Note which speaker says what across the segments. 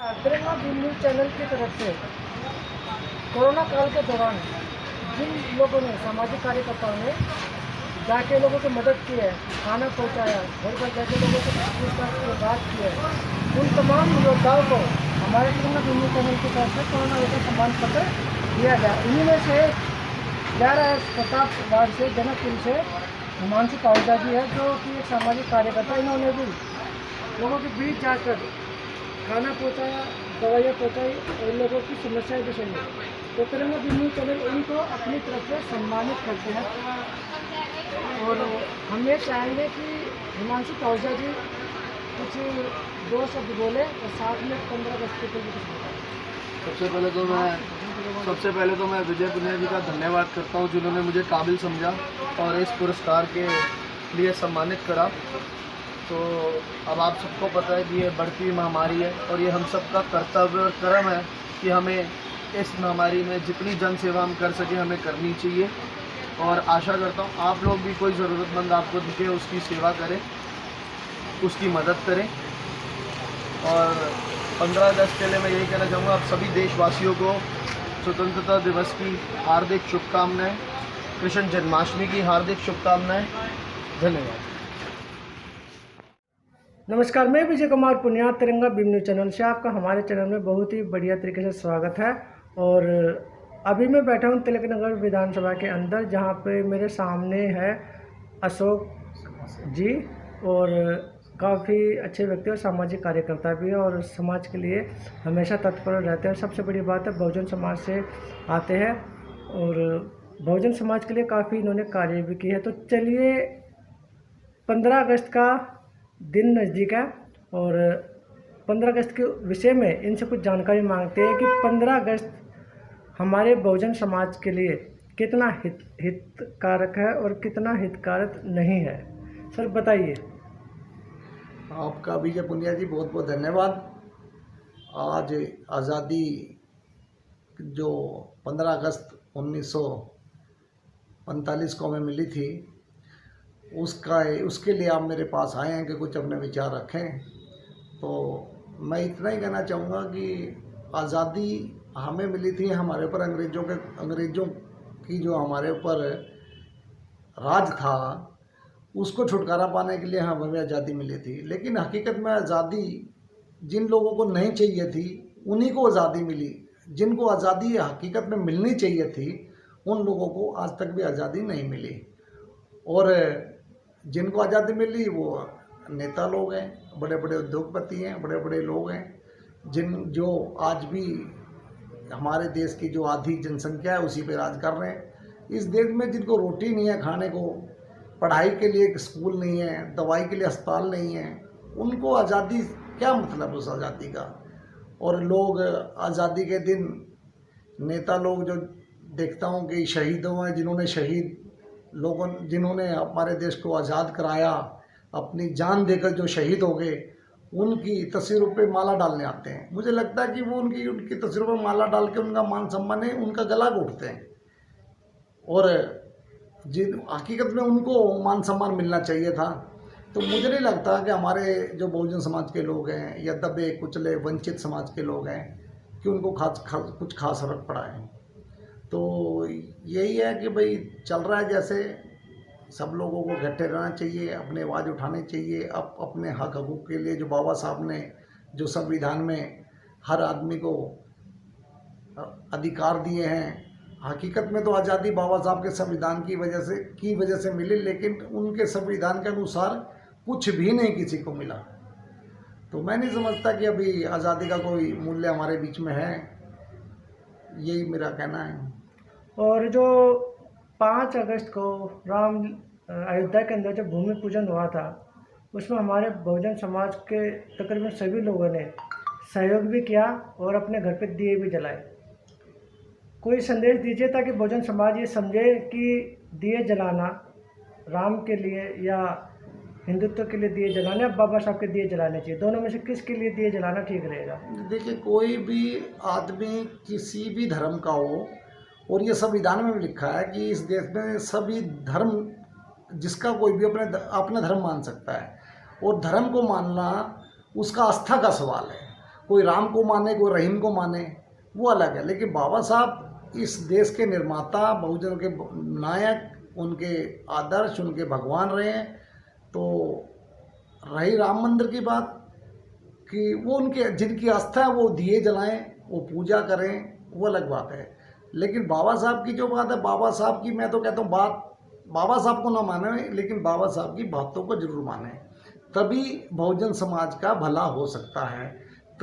Speaker 1: तिरंगा beam news channel की तरफ से कोरोना काल के दौरान जिन लोगों ने सामाजिक कार्यकर्ताओं ने जाके लोगों की मदद की है, खाना पहुंचाया, घर पर जाके लोगों से पूछताछ की बात की है, उन तमाम योद्धाओं को हमारे तिरंगा बीम न्यूज़ चैनल की तरफ से कोरोना योद्धा सम्मान पत्र दिया गया। इन्हीं में से ग्यारह प्रताप वार्ड से जनकपुर से हिमांशु पाहुजा जी है, जो कि एक सामाजिक कार्यकर्ता। इन्होंने भी लोगों के बीच जाकर खाना पहुंचाया, दवाइयाँ पहुंचाई और लोगों की समस्याएं भी सुनी। तो तिरंगा बीम न्यूज़ चैनल इनको अपनी तरफ से सम्मानित करते हैं और हम ये चाहेंगे कि हिमांशु पाहुजा जी कुछ दो शब्द बोले और साथ में 15 अगस्त के भी कुछ बताएं।
Speaker 2: सबसे पहले तो मैं विजय पुनिया जी का धन्यवाद करता हूँ, जिन्होंने मुझे काबिल समझा और इस पुरस्कार के लिए सम्मानित करा। तो अब आप सबको पता है कि ये बढ़ती महामारी है और ये हम सबका कर्तव्य और कर्म है कि हमें इस महामारी में जितनी जन सेवा हम कर सकें हमें करनी चाहिए। और आशा करता हूँ आप लोग भी कोई ज़रूरतमंद आपको दिखे उसकी सेवा करें, उसकी मदद करें। और 15 अगस्त के लिए मैं यही कहना चाहूँगा आप सभी देशवासियों को स्वतंत्रता दिवस की हार्दिक शुभकामनाएं, कृष्ण जन्माष्टमी की हार्दिक शुभकामनाएं। धन्यवाद।
Speaker 1: नमस्कार, मैं विजय कुमार पुनिया तिरंगा बीम न्यूज़ चैनल से आपका हमारे चैनल में बहुत ही बढ़िया तरीके से स्वागत है। और अभी मैं बैठा हूँ तिलक नगर विधानसभा के अंदर, जहाँ पे मेरे सामने है अशोक जी और काफ़ी अच्छे व्यक्ति और सामाजिक कार्यकर्ता भी है और समाज के लिए हमेशा तत्पर रहते हैं। सबसे बड़ी बात है बहुजन समाज से आते हैं और बहुजन समाज के लिए काफ़ी इन्होंने कार्य भी किए हैं। तो चलिए 15 अगस्त का दिन नज़दीक है और 15 अगस्त के विषय में इनसे कुछ जानकारी मांगते हैं कि 15 अगस्त हमारे बहुजन समाज के लिए कितना हितकारक है और कितना हितकारक नहीं है। सर बताइए।
Speaker 3: आपका विजय पुनिया जी बहुत बहुत धन्यवाद। आज आज़ादी जो 15 अगस्त 1945 को हमें मिली थी उसके लिए आप मेरे पास आए हैं कि कुछ अपने विचार रखें। तो मैं इतना ही कहना चाहूँगा कि आज़ादी हमें मिली थी हमारे ऊपर अंग्रेज़ों की जो हमारे ऊपर राज था उसको छुटकारा पाने के लिए हमें आज़ादी मिली थी। लेकिन हकीकत में आज़ादी जिन लोगों को नहीं चाहिए थी उन्हीं को आज़ादी मिली। जिनको आज़ादी हकीकत में मिलनी चाहिए थी उन लोगों को आज तक भी आज़ादी नहीं मिली। और जिनको आज़ादी मिली वो नेता लोग हैं, बड़े बड़े उद्योगपति हैं, बड़े बड़े लोग हैं जो आज भी हमारे देश की जो आधी जनसंख्या है उसी पे राज कर रहे हैं। इस देश में जिनको रोटी नहीं है खाने को, पढ़ाई के लिए स्कूल नहीं है, दवाई के लिए अस्पताल नहीं है, उनको आज़ादी क्या मतलब उस आज़ादी का। और लोग आज़ादी के दिन नेता लोग जो देखता हूँ कि शहीदों हैं जिन्होंने हमारे देश को आज़ाद कराया, अपनी जान देकर जो शहीद हो गए, उनकी तस्वीरों पे माला डालने आते हैं। मुझे लगता है कि वो उनकी तस्वीरों पे माला डाल के उनका मान सम्मान है, उनका गला घोटते हैं। और जिन हकीकत में उनको मान सम्मान मिलना चाहिए था। तो मुझे नहीं लगता कि हमारे जो बहुजन समाज के लोग हैं या दबे कुचले वंचित समाज के लोग हैं कि उनको कुछ खास फर्क पड़ा है। तो यही है कि भाई चल रहा है जैसे, सब लोगों को इकट्ठे रहना चाहिए, अपने आवाज़ उठानी चाहिए, अपने हक हकूक़ के लिए जो बाबा साहब ने जो संविधान में हर आदमी को अधिकार दिए हैं। हकीकत में तो आज़ादी बाबा साहब के संविधान की वजह से मिली, लेकिन उनके संविधान के अनुसार कुछ भी नहीं किसी को मिला। तो मैं नहीं समझता कि अभी आज़ादी का कोई मूल्य हमारे बीच में है। यही मेरा कहना है।
Speaker 1: और जो 5 अगस्त को अयोध्या के अंदर जो भूमि पूजन हुआ था उसमें हमारे बहुजन समाज के तकरीबन सभी लोगों ने सहयोग भी किया और अपने घर पे दिए भी जलाए। कोई संदेश दीजिए ताकि बहुजन समाज ये समझे कि दिए जलाना राम के लिए या हिंदुत्व के लिए दिए जलाने या बाबा साहब के दिए जलाने चाहिए। दोनों में से किसके लिए दिए जलाना ठीक रहेगा?
Speaker 3: देखिए, कोई भी आदमी किसी भी धर्म का हो, और ये संविधान में भी लिखा है कि इस देश में सभी धर्म, जिसका कोई भी अपना धर्म मान सकता है। और धर्म को मानना उसका आस्था का सवाल है। कोई राम को माने, कोई रहीम को माने, वो अलग है। लेकिन बाबा साहब इस देश के निर्माता, बहुजन के नायक, उनके आदर्श, उनके भगवान रहे हैं। तो रही राम मंदिर की बात, कि वो उनके जिनकी आस्था है वो दिए जलाएं, वो पूजा करें, वो अलग बात है। लेकिन बाबा साहब की जो बात है, बाबा साहब की मैं तो कहता हूँ बात, बाबा साहब को ना माने लेकिन बाबा साहब की बातों को जरूर माने, तभी बहुजन समाज का भला हो सकता है,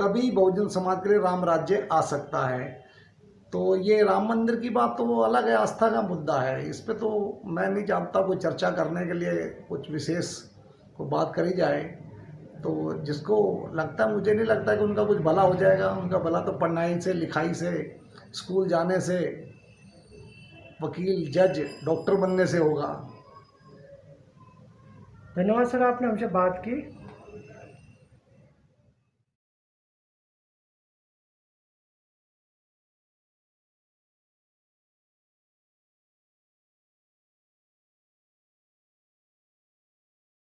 Speaker 3: तभी बहुजन समाज के लिए राम राज्य आ सकता है। तो ये राम मंदिर की बात तो वो अलग है, आस्था का मुद्दा है। इस पे तो मैं नहीं जानता कोई चर्चा करने के लिए कुछ विशेष को बात करी जाए। तो जिसको लगता है, मुझे नहीं लगता कि उनका कुछ भला हो जाएगा। उनका भला तो पढ़ाई से, लिखाई से, स्कूल जाने से, वकील, जज, डॉक्टर बनने से होगा।
Speaker 1: धन्यवाद सर, आपने हमसे बात की।